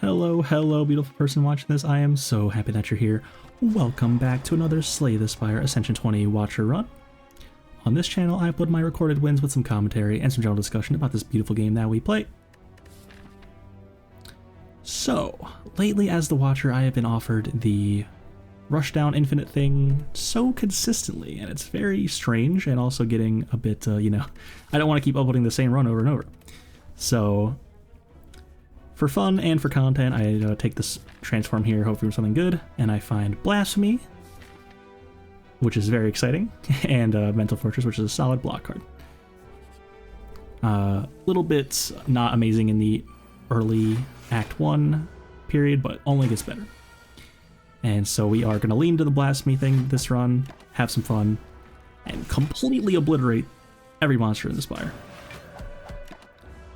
Hello, hello, beautiful person watching this. I am so happy that you're here. Welcome back to another Slay the Spire Ascension 20 Watcher Run. On this channel, I upload my recorded wins with some commentary and some general discussion about this beautiful game that we play. So, lately as the Watcher, I have been offered the Rushdown Infinite thing so consistently, and it's very strange and also getting a bit, I don't want to keep uploading the same run over and over. So, for fun and for content, I take this transform here, hopefully for something good, and I find Blasphemy, which is very exciting, and Mental Fortress, which is a solid block card. Little bit not amazing in the early Act 1 period, but only gets better. And so we are going to lean to the Blasphemy thing this run, have some fun, and completely obliterate every monster in the Spire.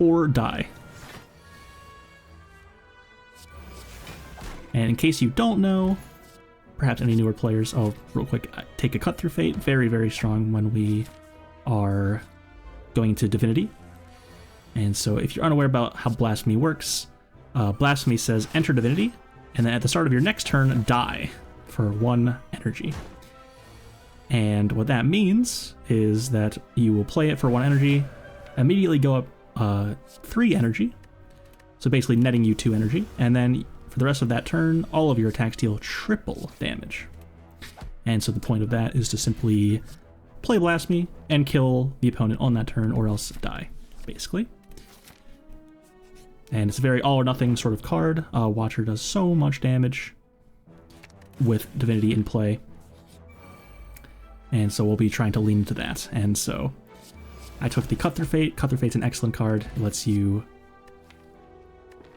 Or die. And in case you don't know, perhaps any newer players, real quick, take a Cut Through Fate, very, very strong when we are going to Divinity. And so if you're unaware about how Blasphemy works, Blasphemy says enter Divinity, and then at the start of your next turn, die for 1 energy. And what that means is that you will play it for 1 energy, immediately go up 3 energy, so basically netting you 2 energy, and then for the rest of that turn, all of your attacks deal triple damage. And so the point of that is to simply play Blasphemy and kill the opponent on that turn, or else die, basically. And it's a very all or nothing sort of card. Watcher does so much damage with Divinity in play. And so we'll be trying to lean into that. And so I took the Cut Through Fate. Cut Through Fate's an excellent card. It lets you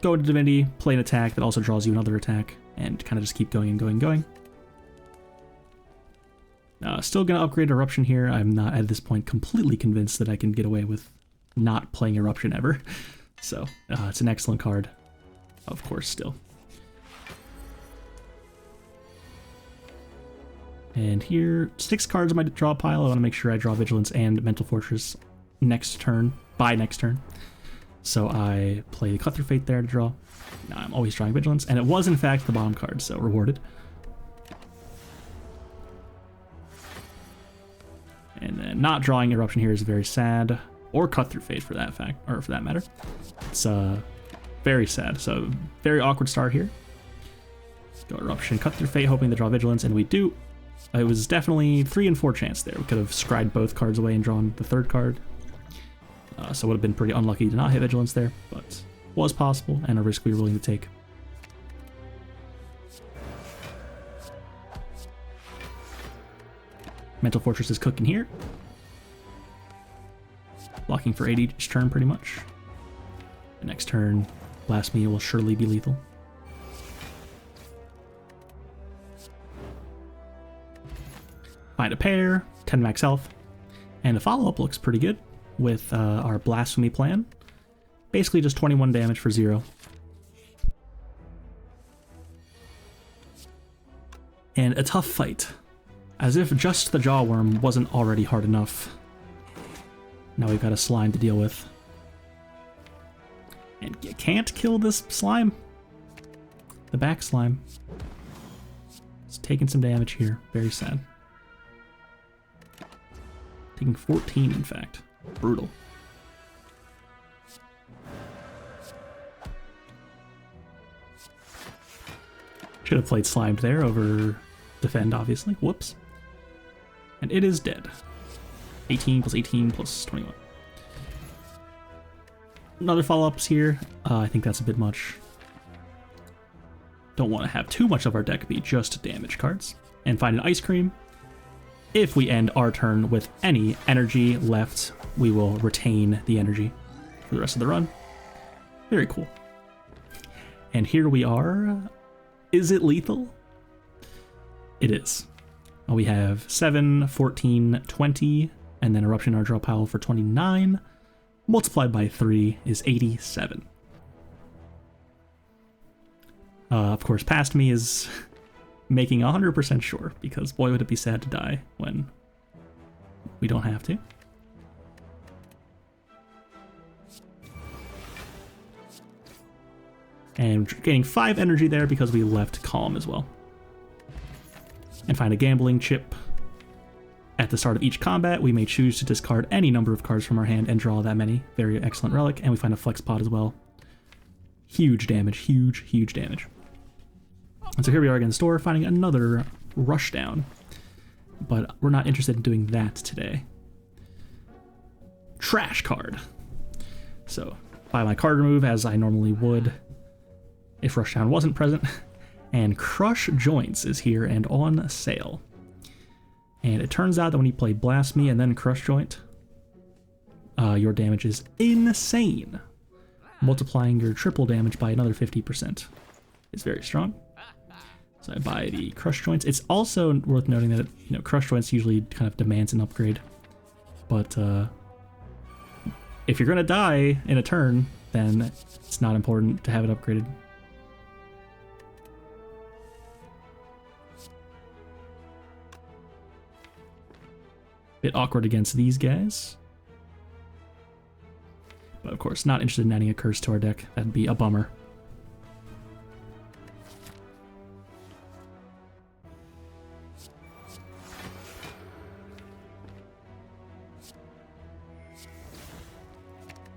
go into Divinity, play an attack that also draws you another attack, and kind of just keep going and going and going. Still going to upgrade Eruption here. I'm not at this point completely convinced that I can get away with not playing Eruption ever. So, it's an excellent card, of course, still. And here, 6 cards in my draw pile. I want to make sure I draw Vigilance and Mental Fortress next turn, by next turn. So I play the Cut Through Fate there to draw. Now I'm always drawing Vigilance, and it was in fact the bottom card, so rewarded. And then not drawing Eruption here is very sad, or Cut Through Fate for that fact, or for that matter. It's very sad. So very awkward start here. Let's go Eruption, Cut Through Fate, hoping to draw Vigilance, and we do. It was definitely 3 and 4 chance there. We could have scried both cards away and drawn the 3rd card. So it would have been pretty unlucky to not hit Vigilance there, but was possible and a risk we were willing to take. Mental Fortress is cooking here. Blocking for 8 each turn pretty much. The next turn, Blasphemy will surely be lethal. Find a pair, 10 max health, and the follow-up looks pretty good with our Blasphemy plan. Basically just 21 damage for 0. And a tough fight. As if just the Jawworm wasn't already hard enough. Now we've got a slime to deal with. And you can't kill this slime. The back slime. It's taking some damage here. Very sad. Taking 14, in fact. Brutal. Should have played Slimed there over Defend, obviously. Whoops. And it is dead. 18 plus 18 plus 21. Another follow-ups here. I think that's a bit much. Don't want to have too much of our deck be just damage cards. And find an Ice Cream. If we end our turn with any energy left, we will retain the energy for the rest of the run. Very cool. And here we are. Is it lethal? It is. We have 7, 14, 20, and then Eruption in our draw pile for 29. Multiplied by 3 is 87. Of course, Past Me is making 100% sure, because boy would it be sad to die when we don't have to. And gaining 5 energy there because we left Calm as well. And find a gambling chip. At the start of each combat, we may choose to discard any number of cards from our hand and draw that many. Very excellent relic. And we find a flex pot as well. Huge damage, huge damage. And so here we are again in the store, finding another Rushdown. But we're not interested in doing that today. Trash card. So, buy my card remove as I normally would if Rushdown wasn't present. And Crush Joints is here and on sale. And it turns out that when you play Blasphemy and then Crush Joint, your damage is insane. Multiplying your triple damage by another 50% is very strong. So I buy the Crush Joints. It's also worth noting that, you know, Crush Joints usually kind of demands an upgrade. But if you're going to die in a turn, then it's not important to have it upgraded. Bit awkward against these guys. But of course, not interested in adding a curse to our deck. That'd be a bummer.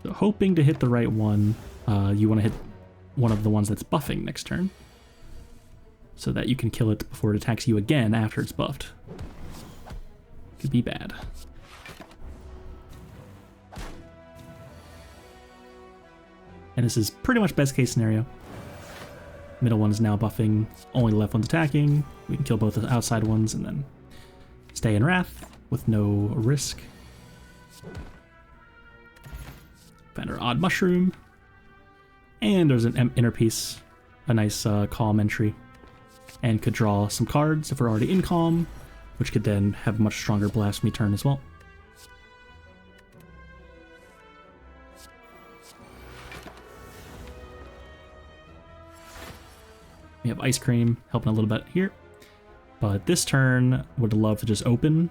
So hoping to hit the right one, you want to hit one of the ones that's buffing next turn, so that you can kill it before it attacks you again after it's buffed. Could be bad. And this is pretty much best case scenario. Middle one is now buffing, only the left one's attacking. We can kill both the outside ones and then stay in Wrath with no risk. Find our Odd Mushroom. And there's an inner piece, a nice Calm entry. And could draw some cards if we're already in Calm, which could then have a much stronger Blasphemy turn as well. We have Ice Cream helping a little bit here. But this turn, would love to just open.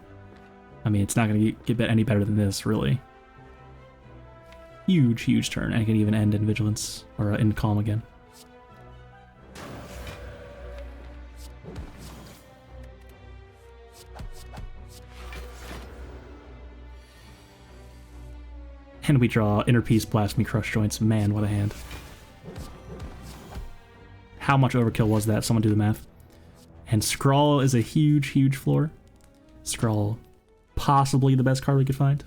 I mean, it's not going to get any better than this, really. Huge turn, and it can even end in Vigilance, or in Calm again. And we draw Inner Peace, Blasphemy, Crush Joints. Man, what a hand. How much overkill was that? Someone do the math. And Scrawl is a huge floor. Scrawl, possibly the best card we could find.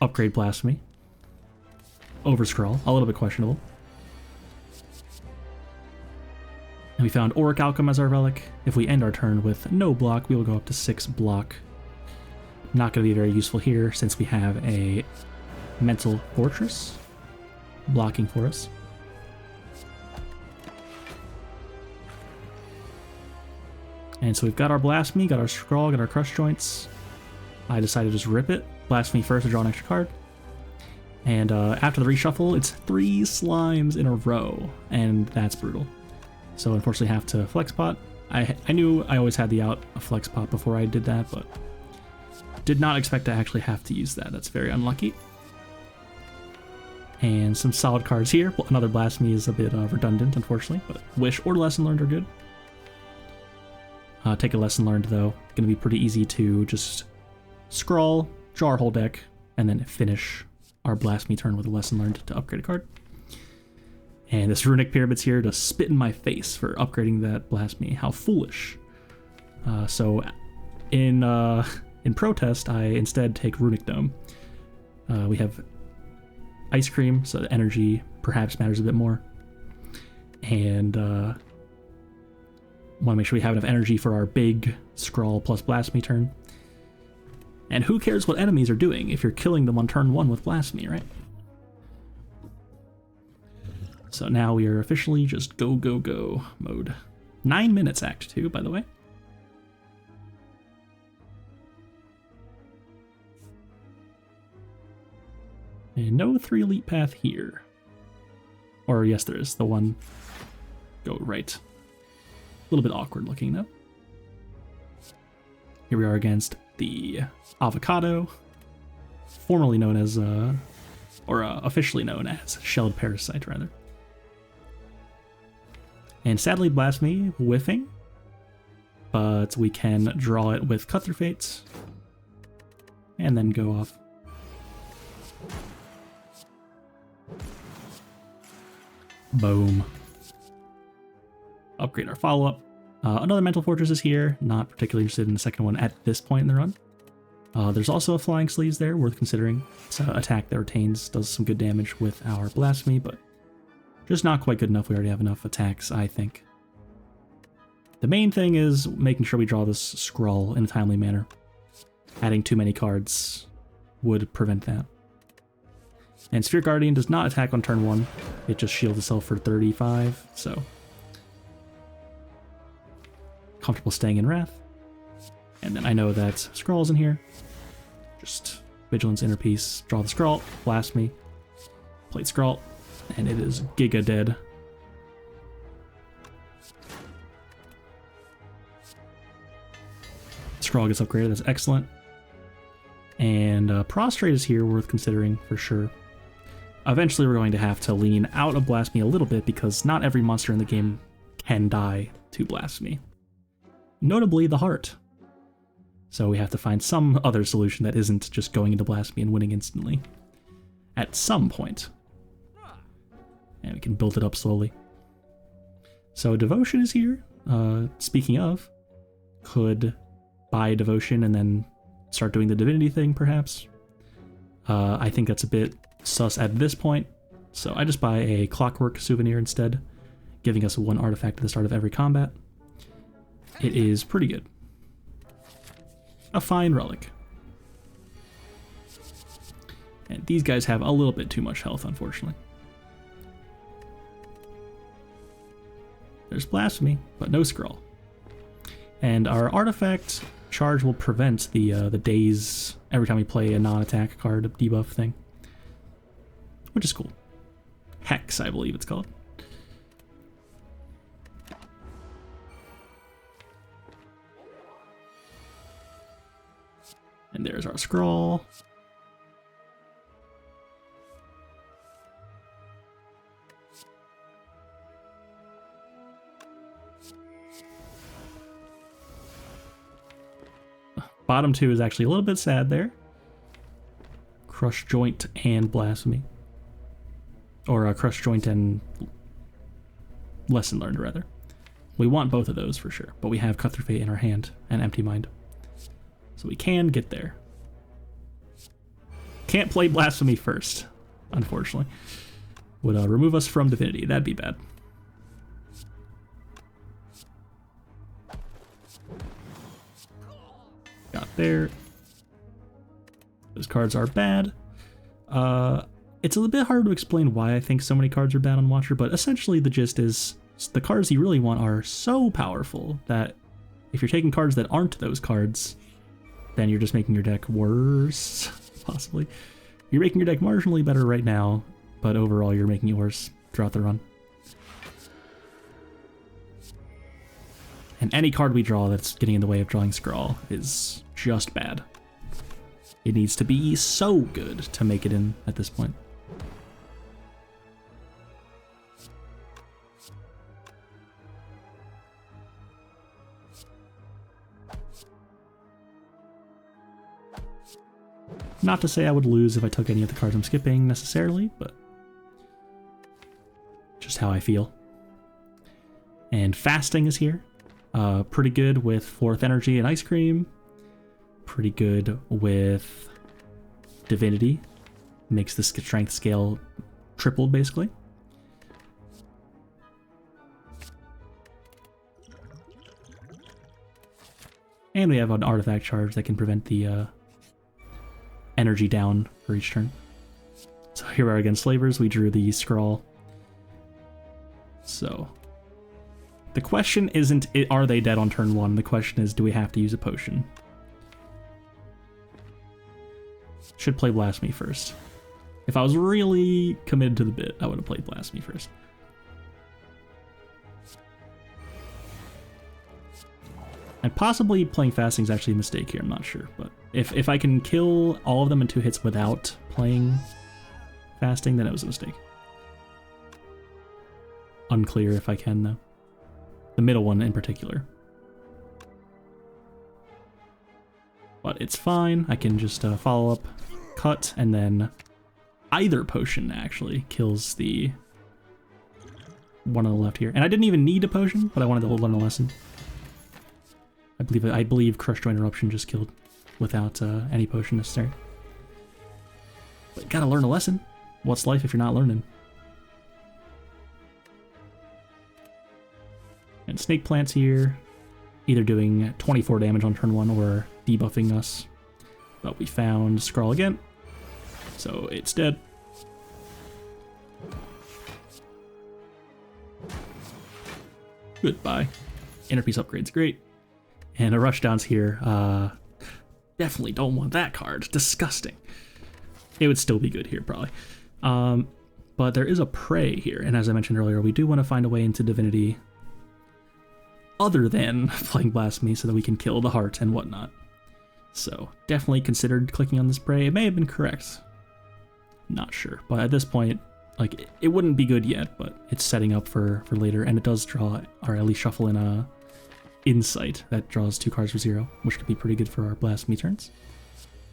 Upgrade Blasphemy. Over Scrawl, a little bit questionable. And we found Auric Outcome as our relic. If we end our turn with no block, we will go up to 6 block. Not going to be very useful here since we have a Mental Fortress blocking for us. And so we've got our Blasphemy, got our Scrawl, got our Crush Joints. I decided to just rip it. Blasphemy first to draw an extra card. And after the reshuffle, it's 3 slimes in a row, and that's brutal. So unfortunately have to Flex Pot. I knew I always had the out of Flex Pot before I did that, but did not expect to actually have to use that. That's very unlucky. And some solid cards here. Well, another Blasphemy is a bit redundant, unfortunately, but Wish or Lesson Learned are good. Take a Lesson Learned, though. Going to be pretty easy to just Scrawl, draw our whole deck, and then finish our Blasphemy turn with a Lesson Learned to upgrade a card. And this Runic Pyramid's here to spit in my face for upgrading that Blasphemy. How foolish. So in protest, I instead take Runic Dome. We have Ice Cream, so the energy perhaps matters a bit more. And want to make sure we have enough energy for our big Scrawl plus Blasphemy turn. And who cares what enemies are doing if you're killing them on turn 1 with Blasphemy, right? So now we are officially just go mode. 9 minutes Act 2, by the way. And no 3 elite path here. Or yes, there is. The one go right. A little bit awkward looking though. Here we are against the Avocado, formerly known as, officially known as Shelled Parasite, rather. And sadly, Blasphemy whiffing, but we can draw it with Cut Through Fates and then go off. Boom. Upgrade our follow-up. Another Mental Fortress is here. Not particularly interested in the second one at this point in the run. There's also a Flying Sleeves there, worth considering. It's an attack that retains, does some good damage with our Blasphemy, but just not quite good enough. We already have enough attacks, I think. The main thing is making sure we draw this Scrawl in a timely manner. Adding too many cards would prevent that. And Sphere Guardian does not attack on turn 1. It just shields itself for 35, so comfortable staying in Wrath. And then I know that Scrawl's in here. Just Vigilance, Inner Peace, draw the Scrawl, Blasphemy, plate Scrawl, and it is Giga dead. Scrawl gets upgraded, that's excellent. And Prostrate is here, worth considering for sure. Eventually we're going to have to lean out of Blasphemy a little bit because not every monster in the game can die to Blasphemy. Notably the Heart. So we have to find some other solution that isn't just going into Blasphemy and winning instantly. At some point. And we can build it up slowly. So Devotion is here. Speaking of, could buy Devotion and then start doing the Divinity thing, perhaps. I think that's a bit sus at this point, so I just buy a Clockwork Souvenir instead, giving us 1 artifact at the start of every combat. It is pretty good. A fine relic. And these guys have a little bit too much health, unfortunately. There's Blasphemy, but no Scrawl. And our artifact charge will prevent the daze every time we play a non-attack card debuff thing, which is cool. Hex, I believe it's called. And there's our Scrawl. Bottom 2 is actually a little bit sad there. Crush Joint and Blasphemy. Or Crush Joint and Lesson Learned, rather. We want both of those for sure, but we have Cut Through Fate in our hand and Empty Mind. So we can get there. Can't play Blasphemy first, unfortunately. Would remove us from Divinity. That'd be bad. Got there. Those cards are bad. It's a little bit hard to explain why I think so many cards are bad on Watcher, but essentially the gist is the cards you really want are so powerful that if you're taking cards that aren't those cards, then you're just making your deck worse, possibly. You're making your deck marginally better right now, but overall you're making it worse throughout the run. And any card we draw that's getting in the way of drawing Scrawl is just bad. It needs to be so good to make it in at this point. Not to say I would lose if I took any of the cards I'm skipping necessarily, but just how I feel. And Fasting is here. Pretty good with 4th Energy and Ice Cream. Pretty good with Divinity. Makes the strength scale tripled, basically. And we have an artifact charge that can prevent the energy down for each turn. So here we are against Slavers. We drew the Scrawl. So the question isn't, are they dead on turn 1? The question is, do we have to use a potion? Should play Blasphemy first. If I was really committed to the bit, I would have played Blasphemy first. And possibly playing Fasting is actually a mistake here, I'm not sure. But if I can kill all of them in 2 hits without playing Fasting, then it was a mistake. Unclear if I can, though. The middle one in particular. But it's fine. I can just follow up, cut, and then either potion actually kills the one on the left here. And I didn't even need a potion, but I wanted to learn a lesson. I believe Crush Joint Eruption just killed without any potion necessary. But gotta learn a lesson. What's life if you're not learning? And Snake Plant's here, either doing 24 damage on turn 1 or debuffing us. But we found Skrull again, so it's dead. Goodbye. Inner Peace upgrade's great. And a Rushdown's here. Definitely don't want that card. Disgusting. It would still be good here, probably. But there is a Prey here, and as I mentioned earlier, we do want to find a way into Divinity other than playing Blasphemy so that we can kill the heart and whatnot. So definitely considered clicking on this Prey. It may have been correct. Not sure. But at this point, like, it wouldn't be good yet, but it's setting up for later, and it does draw, or at least shuffle in a Insight that draws 2 cards for 0, which could be pretty good for our Blasphemy turns.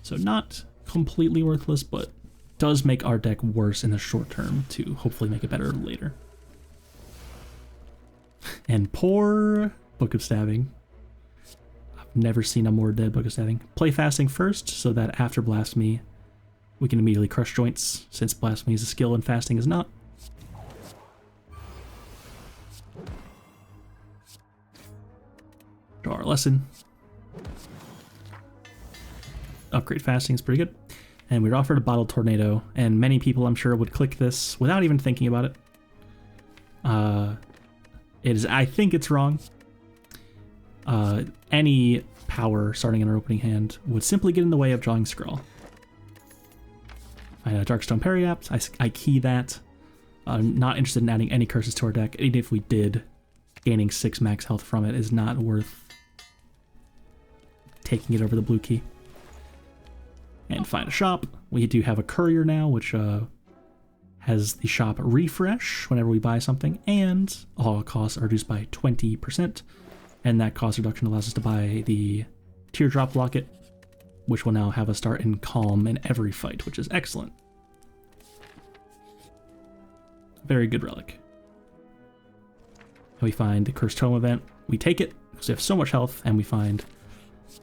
So not completely worthless, but does make our deck worse in the short term to hopefully make it better later. And poor Book of Stabbing. I've never seen a more dead Book of Stabbing. Play Fasting first, so that after Blasphemy, we can immediately Crush Joints, since Blasphemy is a skill and Fasting is not. Draw our lesson. Upgrade Fasting is pretty good. And we were offered a Bottled Tornado, and many people I'm sure would click this without even thinking about it. I think it's wrong. Any power starting in our opening hand would simply get in the way of drawing Skrull. I had a Darkstone Periapt, I key that. I'm not interested in adding any curses to our deck. Even if we did, gaining 6 max health from it is not worth taking it over the blue key. And find a shop. We do have a courier now, which has the shop refresh whenever we buy something, and all costs are reduced by 20%. And that cost reduction allows us to buy the Teardrop Locket, which will now have us start in Calm in every fight, which is excellent. Very good relic. And we find the Cursed Tome event. We take it because we have so much health, and we find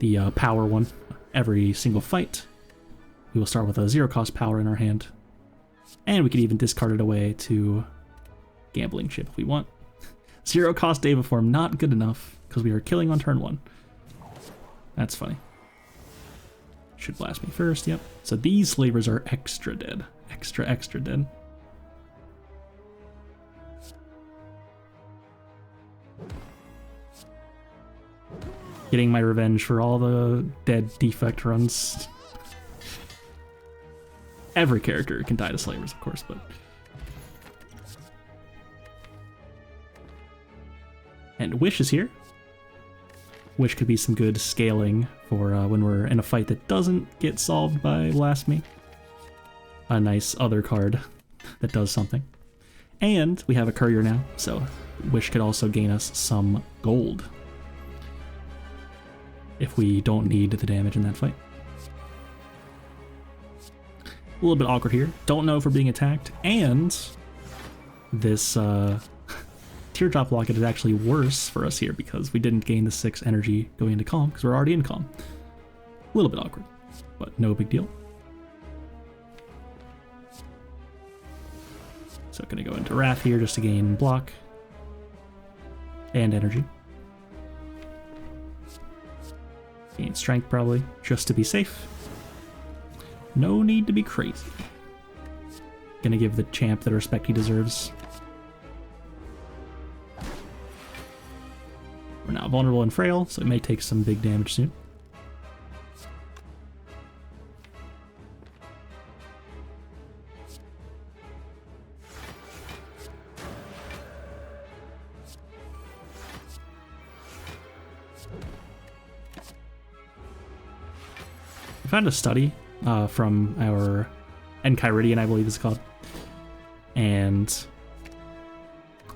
the power one every single fight. We will start with a 0 cost power in our hand, and we could even discard it away to Gambling Chip if we want. 0 cost Deva Form, not good enough because we are killing on turn 1. That's funny. Should blast me first, yep. So these slavers are extra dead. Extra dead. Getting my revenge for all the dead defect runs. Every character can die to slavers, of course, but... And Wish is here. Wish could be some good scaling for when we're in a fight that doesn't get solved by Blasphemy. A nice other card that does something. And we have a courier now, so Wish could also gain us some gold if we don't need the damage in that fight. A little bit awkward here. Don't know if we're being attacked, and this Teardrop Locket is actually worse for us here because we didn't gain the 6 energy going into Calm because we're already in Calm. A little bit awkward, but no big deal. So gonna go into Wrath here just to gain block and energy. Gain strength probably, just to be safe. No need to be crazy. Gonna give the champ the respect he deserves. We're now vulnerable and frail, so it may take some big damage soon. I found a study from our Enchiridion, I believe it's called, and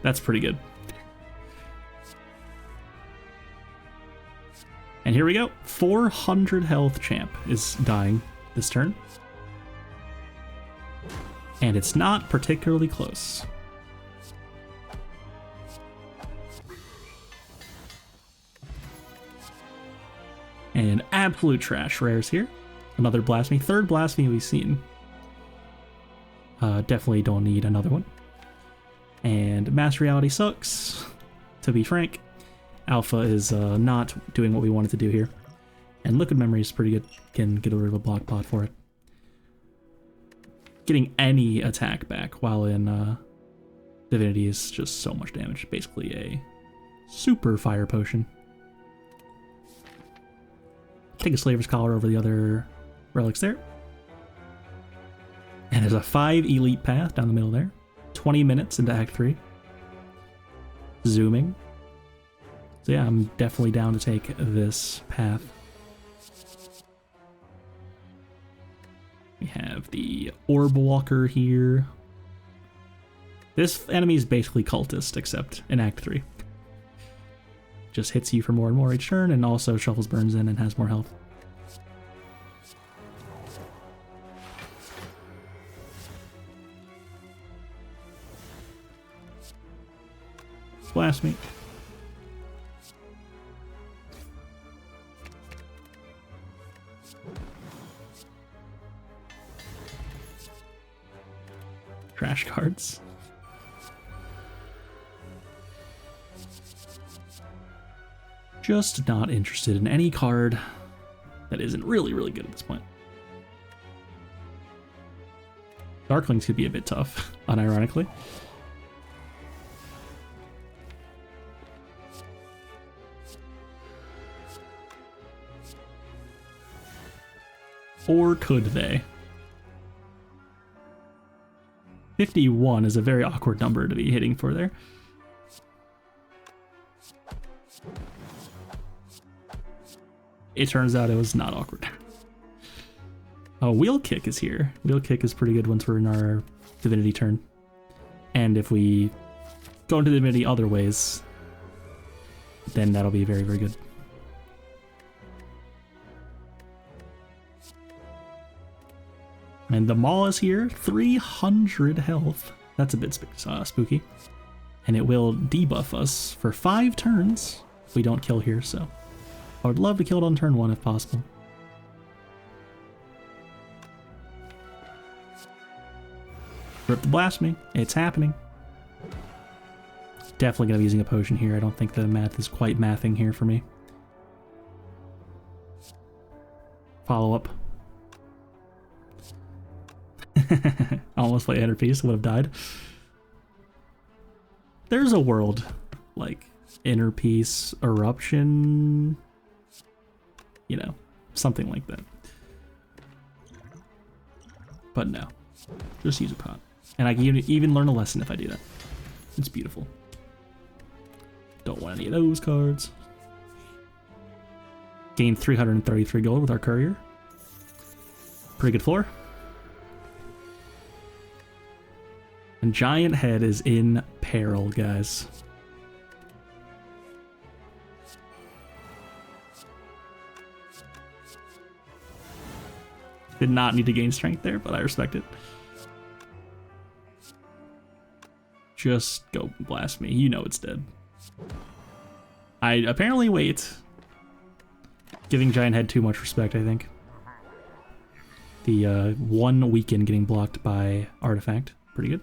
that's pretty good. And here we go. 400 health champ is dying this turn. And it's not particularly close. And absolute trash rares here. Another Blasphemy. Third Blasphemy we've seen. Definitely don't need another one. And Mass Reality sucks, to be frank. Alpha is not doing what we wanted to do here. And Liquid Memory is pretty good. Can get rid of a block pot for it. Getting any attack back while in Divinity is just so much damage. Basically a super fire potion. Take a Slaver's Collar over the other relics there. And there's a 5 elite path down the middle there. 20 minutes into Act 3. Zooming. So yeah, I'm definitely down to take this path. We have the Orb Walker here. This enemy is basically cultist, except in Act 3. Just hits you for more and more each turn, and also shuffles burns in and has more health. Blast me. Trash cards. Just not interested in any card that isn't really, really good at this point. Darklings could be a bit tough, unironically. Or could they? 51 is a very awkward number to be hitting for there. It turns out it was not awkward. Oh, Wheel Kick is here. Wheel Kick is pretty good once we're in our Divinity turn. And if we go into Divinity other ways, then that'll be very, very good. And the Maul is here, 300 health. That's a bit spooky. And it will debuff us for 5 turns if we don't kill here, so I would love to kill it on turn 1 if possible. Rip the Blasphemy. It's happening. Definitely going to be using a potion here. I don't think the math is quite mathing here for me. Follow up. Almost like Enter Piece would have died. There's a world like Inner Peace, Eruption, you know, something like that. But no, just use a pot. And I can even learn a lesson if I do that. It's beautiful. Don't want any of those cards. Gain 333 gold with our Courier. Pretty good floor. And Giant Head is in peril, guys. Did not need to gain strength there, but I respect it. Just go blast me. You know it's dead. I apparently wait. Giving Giant Head too much respect, I think. The 1 weekend getting blocked by Artifact. Pretty good.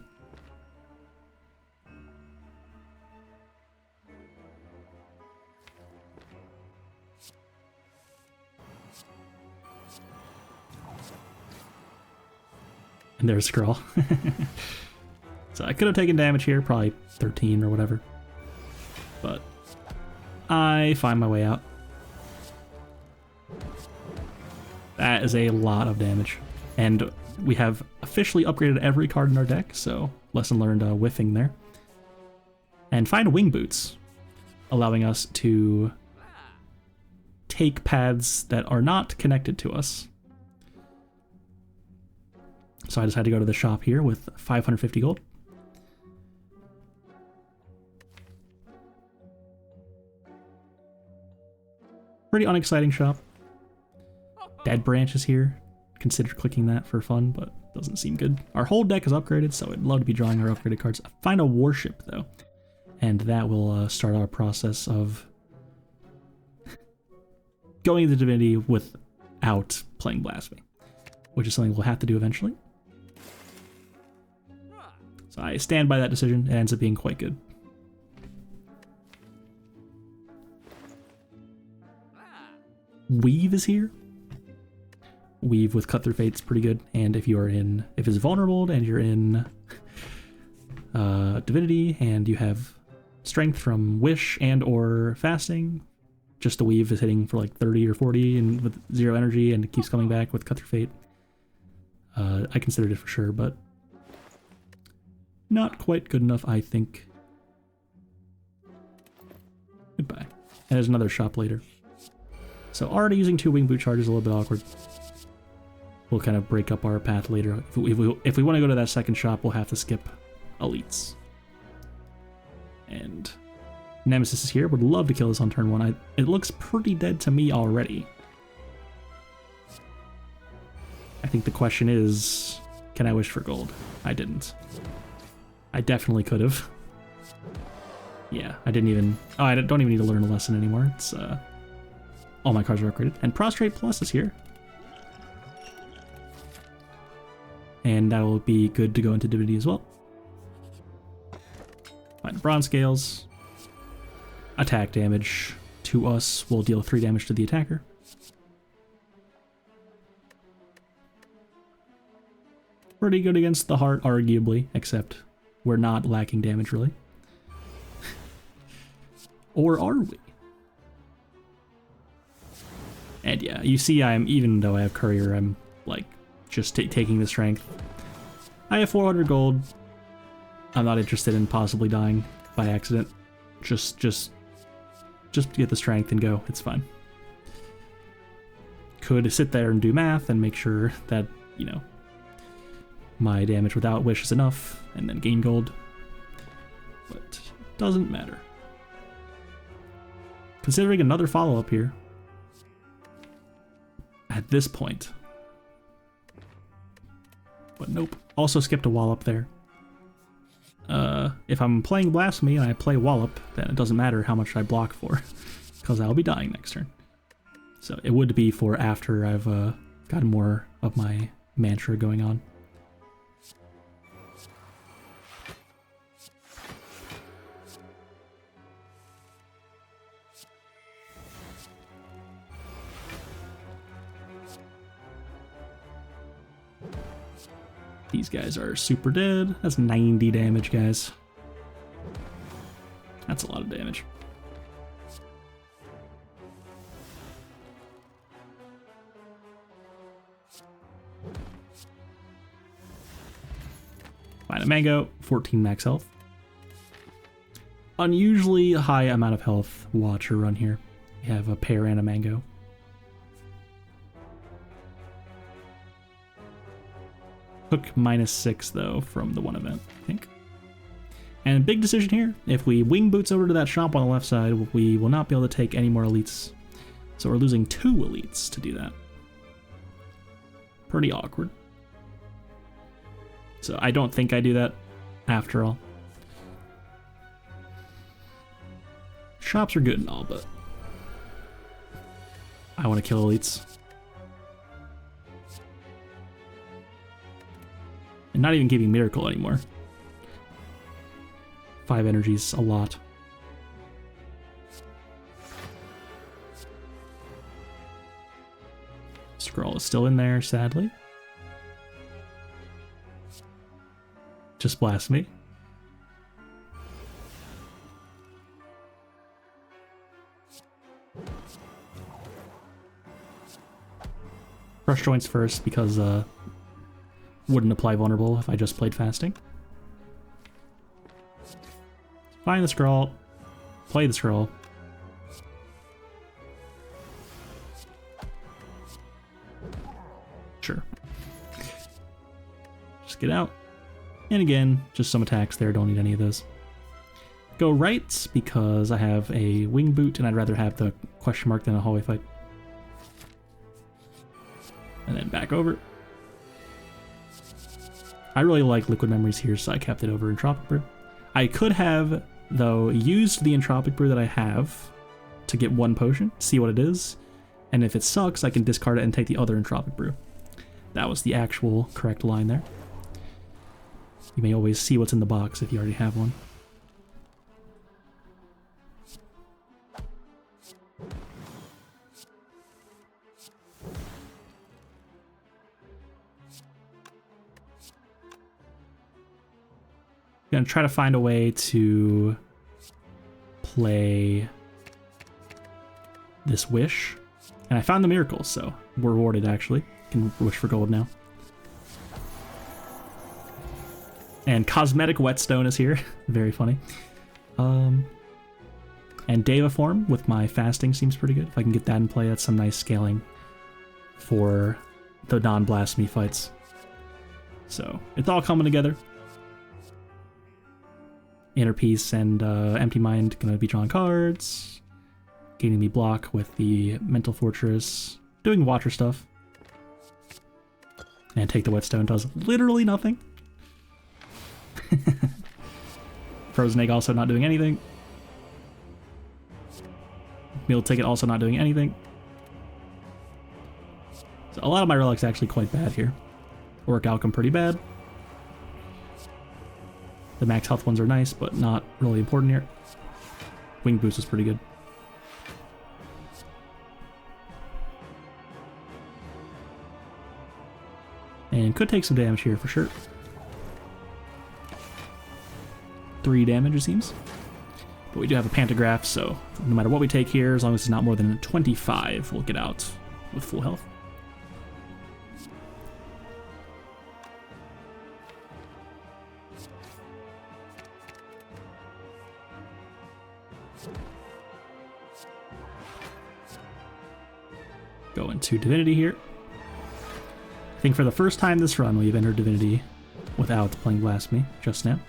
And there's Skrull. So I could have taken damage here, probably 13 or whatever. But I find my way out. That is a lot of damage. And we have officially upgraded every card in our deck, so lesson learned whiffing there. And find Wing Boots, allowing us to take paths that are not connected to us. So I decided to go to the shop here with 550 gold. Pretty unexciting shop. Dead Branch is here. Consider clicking that for fun, but doesn't seem good. Our whole deck is upgraded, so I'd love to be drawing our upgraded cards. Find a Warship, though, and that will start our process of going into Divinity without playing Blasphemy, which is something we'll have to do eventually. So I stand by that decision. It ends up being quite good. Weave is here. Weave with Cut Through Fate's pretty good, and if it's vulnerable and you're in Divinity and you have strength from Wish and or Fasting, just the Weave is hitting for like 30 or 40 and with 0 energy, and it keeps coming back with Cut Through Fate. I considered it for sure, but not quite good enough, I think. Goodbye. And there's another shop later. So already using 2 Wing Boot charges is a little bit awkward. We'll kind of break up our path later. If we want to go to that second shop, we'll have to skip elites. And Nemesis is here. Would love to kill this on turn 1. It looks pretty dead to me already. I think the question is, can I wish for gold? I didn't. I definitely could have. Yeah, I didn't even... Oh, I don't even need to learn a lesson anymore. It's all my cards are upgraded. And Prostrate Plus is here. And that will be good to go into Divinity as well. Find Bronze Scales. Attack damage to us will deal 3 damage to the attacker. Pretty good against the heart, arguably, except we're not lacking damage, really. Or are we? And yeah, you see even though I have Courier, I'm like just taking the strength. I have 400 gold. I'm not interested in possibly dying by accident. Just get the strength and go. It's fine. Could sit there and do math and make sure that, you know, my damage without Wish is enough and then gain gold. But doesn't matter. Considering another follow-up here. At this point. But nope. Also skipped a Wallop there. If I'm playing Blasphemy and I play Wallop, then it doesn't matter how much I block for, because I'll be dying next turn. So it would be for after I've gotten more of my mantra going on. These guys are super dead. That's 90 damage, guys. That's a lot of damage. Find a mango, 14 max health. Unusually high amount of health watcher run here. We have a pear and a mango. Took -6 though from the one event, I think. And big decision here. If we wing boots over to that shop on the left side, we will not be able to take any more elites. So we're losing 2 elites to do that. Pretty awkward. So I don't think I do that after all. Shops are good and all, but I want to kill elites. And not even keeping Miracle anymore. 5 energies, a lot. Scroll is still in there, sadly. Just Blasphemy. Crush Joints first, because wouldn't apply Vulnerable if I just played Fasting. Find the scroll. Play the scroll. Sure. Just get out. And again, just some attacks there. Don't need any of those. go right because I have a wing boot and I'd rather have the question mark than a hallway fight. And then back over. I really like liquid memories here, so I kept it over Entropic Brew. I could have, though, used the Entropic Brew that I have to get one potion, see what it is, and if it sucks, I can discard it and take the other Entropic Brew. That was the actual correct line there. You may always see what's in the box if you already have one. I'm gonna try to find a way to play this wish. And I found the miracles, so we're rewarded actually. Can wish for gold now. And cosmetic whetstone is here. Very funny. And Deva form with my fasting seems pretty good. If I can get that in play, that's some nice scaling for the non-blasphemy fights. So it's all coming together. Inner Peace and Empty Mind gonna be drawing cards, gaining me block with the Mental Fortress, doing Watcher stuff, and take the Whetstone does literally nothing. Frozen Egg also not doing anything. Meal Ticket also not doing anything. So a lot of my relics actually quite bad here. Orc Alchem pretty bad. The max health ones are nice, but not really important here. Wing Boost is pretty good. And could take some damage here for sure. 3 damage, it seems. But we do have a Pantograph, so no matter what we take here, as long as it's not more than 25, we'll get out with full health. Go into Divinity here. I think for the first time this run, we've entered Divinity without playing Blasphemy just now.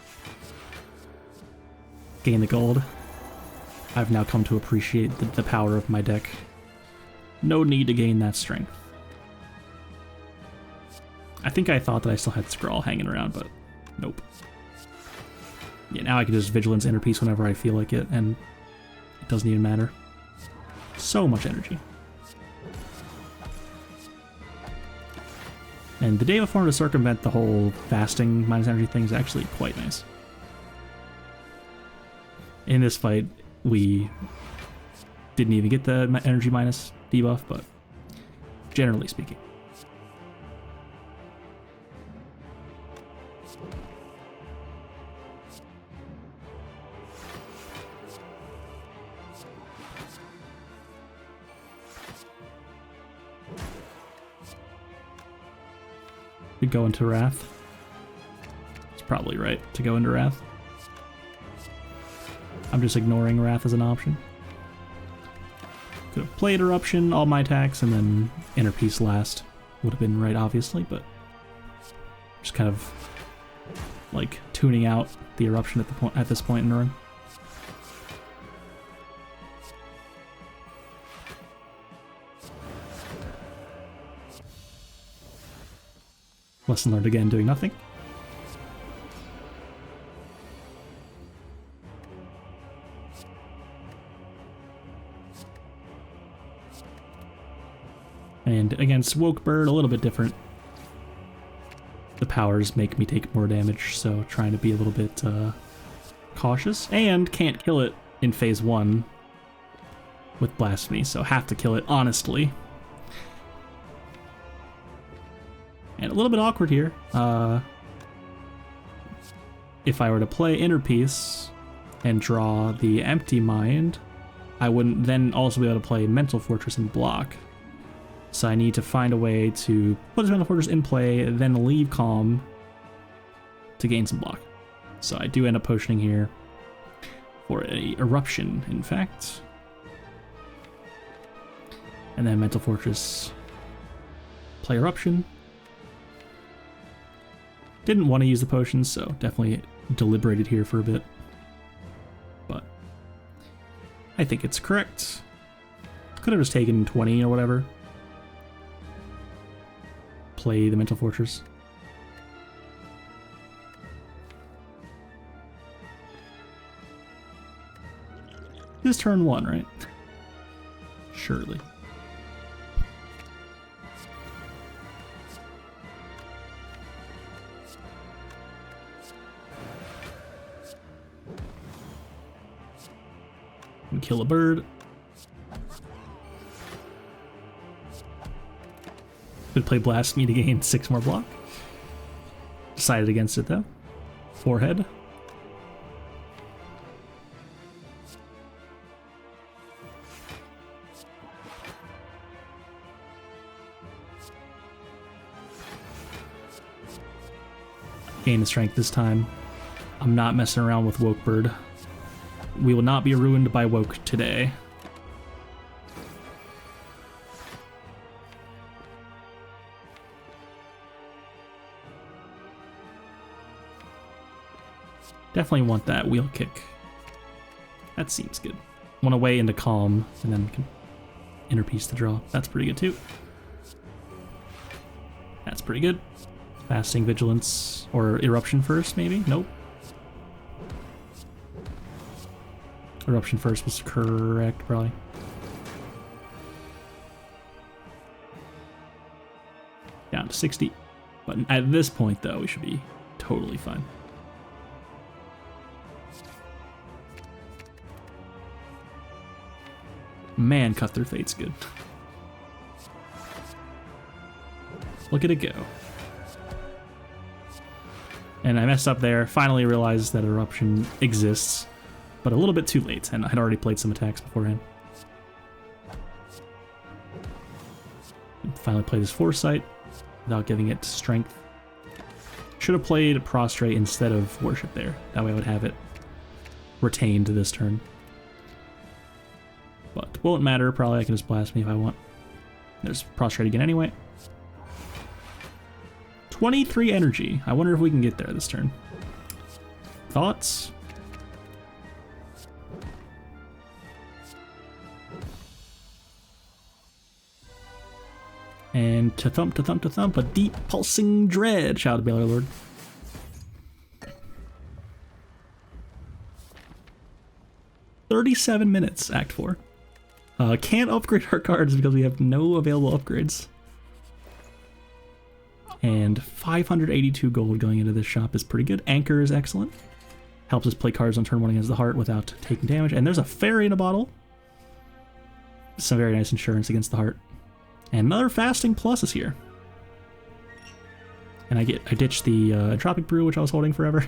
Gain the gold. I've now come to appreciate the power of my deck. No need to gain that strength. I think I thought that I still had Scrawl hanging around, but nope. Yeah, now I can just Vigilance Inner Peace whenever I feel like it, and it doesn't even matter. So much energy. And the Deva form to circumvent the whole fasting minus energy thing is actually quite nice. In this fight, we didn't even get the energy minus debuff, but generally speaking. We go into Wrath. It's probably right to go into Wrath. I'm just ignoring Wrath as an option. Could have played Eruption, all my attacks, and then Inner Peace last. Would have been right, obviously, but just kind of like tuning out the Eruption at this point in the run. Lesson learned again, doing nothing. And against Woke Bird, a little bit different. The powers make me take more damage, so trying to be a little bit cautious. And can't kill it in phase 1 with Blasphemy, so have to kill it honestly. And a little bit awkward here. If I were to play Inner Peace and draw the Empty Mind, I wouldn't then also be able to play Mental Fortress and block. So I need to find a way to put this Mental Fortress in play, then leave Calm to gain some block. So I do end up potioning here for a Eruption, in fact. And then Mental Fortress, play Eruption. Didn't want to use the potions, so definitely deliberated here for a bit. I think it's correct. Could have just taken 20 or whatever. Play the Mental Fortress. This is turn 1, right? Surely. And kill a bird. Could play Blasphemy to gain 6 more block. Decided against it though. Forehead. Gain the strength this time. I'm not messing around with Woke Bird. We will not be ruined by Woke today. Definitely want that wheel kick. That seems good. Want to weigh into Calm and then can interpiece the draw. That's pretty good too. That's pretty good. Fasting Vigilance or Eruption first, maybe? Nope. Eruption first was correct, probably. Down to 60. But at this point, though, we should be totally fine. Man, Cut Through Fate's good. Look at it go. And I messed up there. Finally realized that Eruption exists, but a little bit too late, and I had already played some attacks beforehand. Finally played his Foresight without giving it Strength. Should have played Prostrate instead of Worship there. That way I would have it retained this turn. But won't matter. Probably I can just Blasphemy if I want. There's Prostrate again anyway. 23 energy. I wonder if we can get there this turn. Thoughts? And to thump, to thump, to thump, a deep pulsing dread. Shout out to Baylor Lord. "37 minutes, Act 4. Can't upgrade our cards because we have no available upgrades. And 582 gold going into this shop is pretty good. Anchor is excellent. Helps us play cards on turn 1 against the heart without taking damage. And there's a fairy in a bottle. Some very nice insurance against the heart. And another Fasting Plus is here. And I ditched the Entropic Brew, which I was holding forever.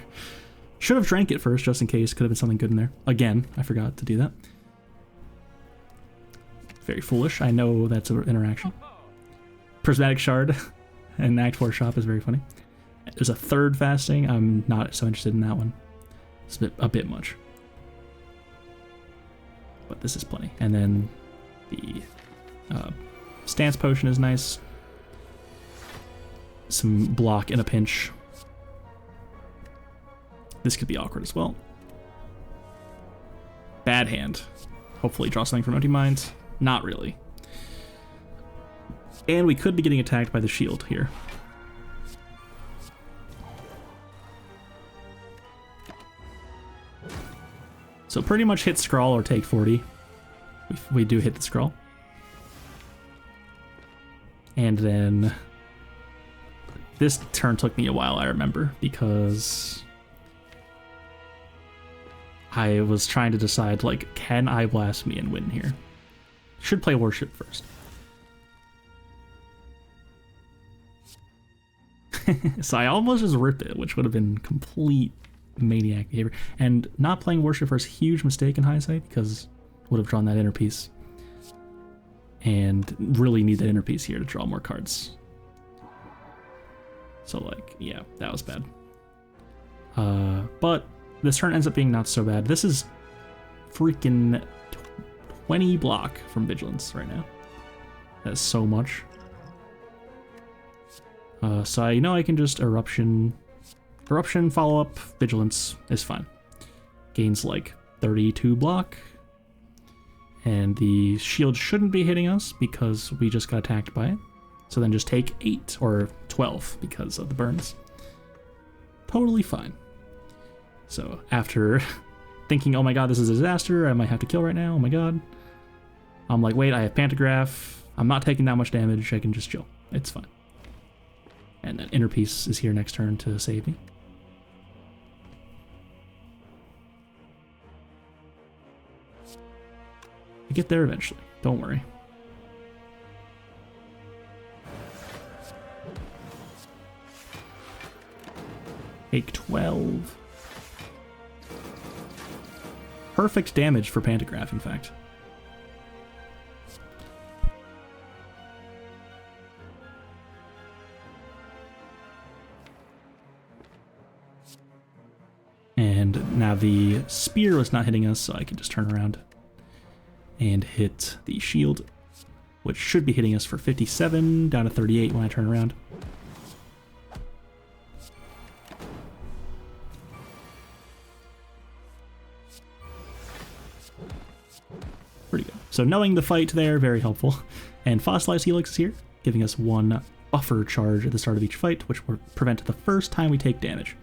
Should have drank it first, just in case. Could have been something good in there. Again, I forgot to do that. Very foolish. I know that's an interaction. Prismatic Shard in Act 4 shop is very funny. There's a third Fasting. I'm not so interested in that one. It's a bit much. But this is plenty. And then the Stance Potion is nice. Some block in a pinch. This could be awkward as well. Bad hand. Hopefully draw something from Empty Mind. Not really. And we could be getting attacked by the shield here. So pretty much hit Scrawl or take 40. We do hit the Scrawl. And then this turn took me a while, I remember, because I was trying to decide, like, can I Blasphemy and win here? Should play Worship first. So I almost just ripped it, which would have been complete maniac behavior. And not playing Worship first, huge mistake in hindsight, because would have drawn that inner piece. And really need that inner piece here to draw more cards. So, like, yeah, that was bad. But this turn ends up being not so bad. This is freaking 20 block from Vigilance right now. That's so much. So I know I can just Eruption, follow up, Vigilance is fine. Gains like 32 block. And the shield shouldn't be hitting us because we just got attacked by it. So then just take 8 or 12 because of the burns. Totally fine. So after thinking, oh my god, this is a disaster, I might have to kill right now, oh my god, I'm like, wait, I have Pantograph, I'm not taking that much damage, I can just chill. It's fine. And then Inner Peace is here next turn to save me. I get there eventually, don't worry. Take 12. Perfect damage for Pantograph, in fact. And now the spear was not hitting us, so I can just turn around and hit the shield, which should be hitting us for 57, down to 38 when I turn around. Pretty good. So knowing the fight there, very helpful. And Fossilized Helix is here, giving us 1 buffer charge at the start of each fight, which will prevent the first time we take damage.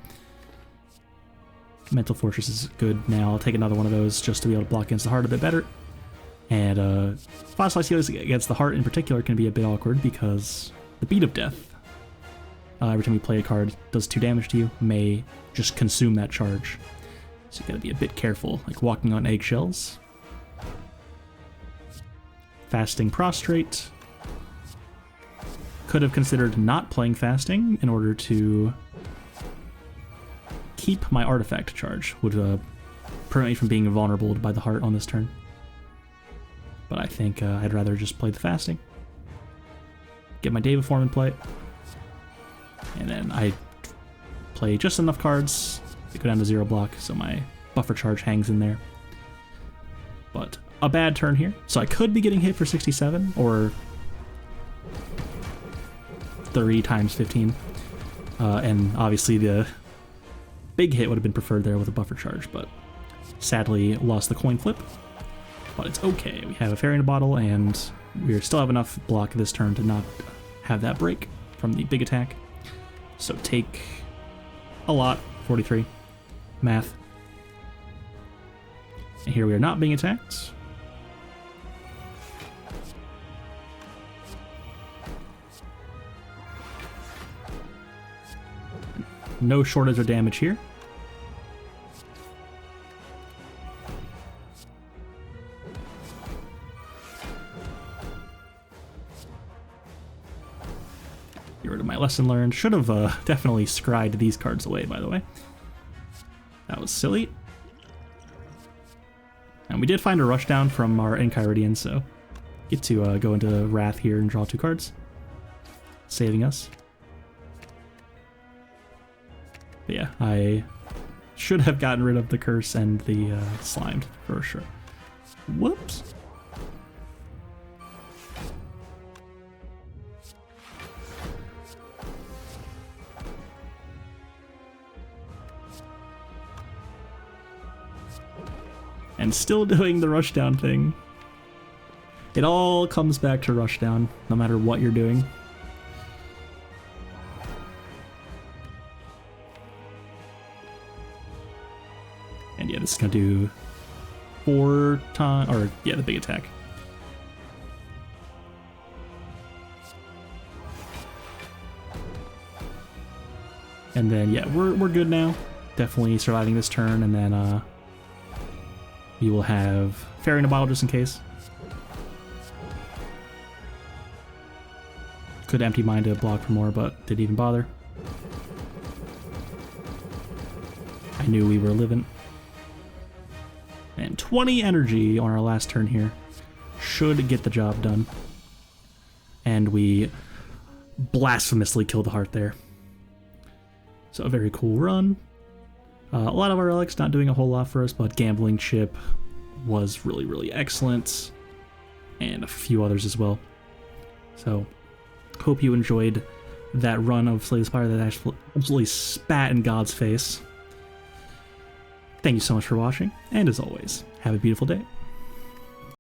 Mental Fortress is good now. I'll take another one of those just to be able to block against the heart a bit better. And Fossilized Helix against the heart in particular can be a bit awkward because the Beat of Death, every time you play a card, does 2 damage to you, may just consume that charge. So you gotta be a bit careful, like walking on eggshells. Fasting Prostrate. Could have considered not playing Fasting in order to keep my artifact charge, would prevent me from being vulnerable by the heart on this turn. But I think I'd rather just play the Fasting. Get my Deva Form in play. And then I play just enough cards to go down to 0 block, so my buffer charge hangs in there. But a bad turn here. So I could be getting hit for 67, or 30 times 15. And obviously the big hit would have been preferred there with a buffer charge, but sadly lost the coin flip. But it's okay. We have a Fairy in a Bottle, and we still have enough block this turn to not have that break from the big attack. So take a lot, 43. Math. And here we are not being attacked. No shortage of damage here. Get rid of my lesson learned. Should have definitely scryed these cards away, by the way. That was silly. And we did find a rushdown from our Enchiridion, so get to go into Wrath here and draw 2 cards, saving us. But yeah, I should have gotten rid of the Curse and the Slimed, for sure. Whoops. And still doing the rushdown thing. It all comes back to rushdown, no matter what you're doing. And yeah, this is gonna do 4 times, or yeah, the big attack. And then yeah, we're good now. Definitely surviving this turn, and then we will have Fairy in a Bottle just in case. Could empty mine to block for more, but didn't even bother. I knew we were living. And 20 energy on our last turn here should get the job done. And we blasphemously killed the heart there. So a very cool run. A lot of our relics not doing a whole lot for us, but Gambling Chip was really, really excellent. And a few others as well. So, hope you enjoyed that run of Slay the Spire that actually absolutely spat in God's face. Thank you so much for watching, and as always, have a beautiful day.